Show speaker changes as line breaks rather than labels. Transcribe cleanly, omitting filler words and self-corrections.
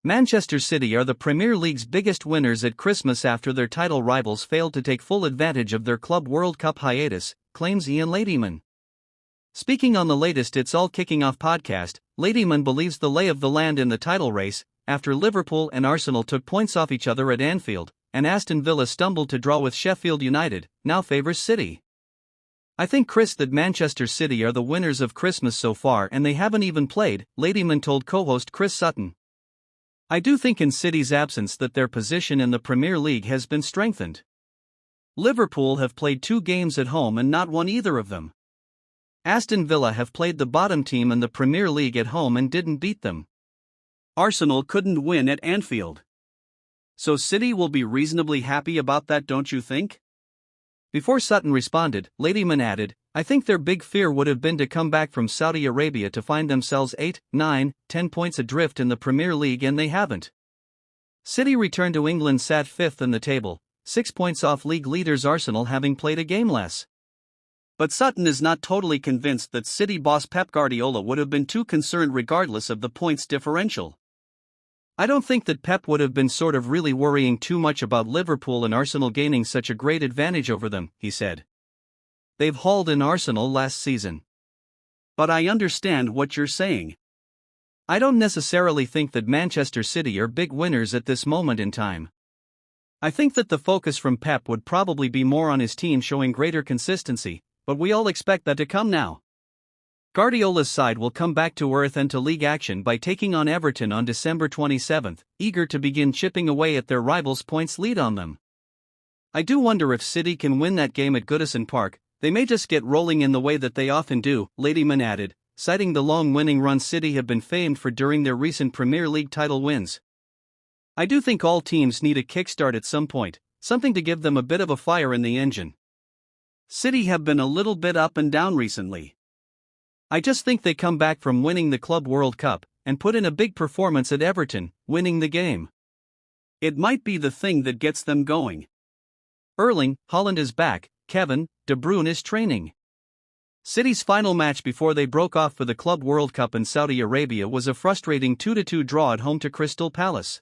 Manchester City are the Premier League's biggest winners at Christmas after their title rivals failed to take full advantage of their Club World Cup hiatus, claims Ian Ladyman. Speaking on the latest It's All Kicking Off podcast, Ladyman believes the lay of the land in the title race, after Liverpool and Arsenal took points off each other at Anfield, and Aston Villa stumbled to draw with Sheffield United, now favours City. I think, Chris, that Manchester City are the winners of Christmas so far and they haven't even played, Ladyman told co-host Chris Sutton. I do think in City's absence that their position in the Premier League has been strengthened. Liverpool have played 2 games at home and not won either of them. Aston Villa have played the bottom team in the Premier League at home and didn't beat them. Arsenal couldn't win at Anfield. So City will be reasonably happy about that, don't you think? Before Sutton responded, Ladyman added, I think their big fear would have been to come back from Saudi Arabia to find themselves 8, 9, 10 points adrift in the Premier League, and they haven't. City returned to England sat 5th in the table, 6 points off league leaders Arsenal having played a game less. But Sutton is not totally convinced that City boss Pep Guardiola would have been too concerned regardless of the points differential. I don't think that Pep would have been sort of really worrying too much about Liverpool and Arsenal gaining such a great advantage over them, he said. They've hauled in Arsenal last season. But I understand what you're saying. I don't necessarily think that Manchester City are big winners at this moment in time. I think that the focus from Pep would probably be more on his team showing greater consistency, but we all expect that to come now. Guardiola's side will come back to earth and to league action by taking on Everton on December 27, eager to begin chipping away at their rivals' points lead on them. I do wonder if City can win that game at Goodison Park. They may just get rolling in the way that they often do, Ladyman added, citing the long winning run City have been famed for during their recent Premier League title wins. I do think all teams need a kickstart at some point, something to give them a bit of a fire in the engine. City have been a little bit up and down recently. I just think they come back from winning the Club World Cup and put in a big performance at Everton, winning the game. It might be the thing that gets them going. Erling Haaland is back, Kevin De Bruyne is training. City's final match before they broke off for the Club World Cup in Saudi Arabia was a frustrating 2-2 draw at home to Crystal Palace.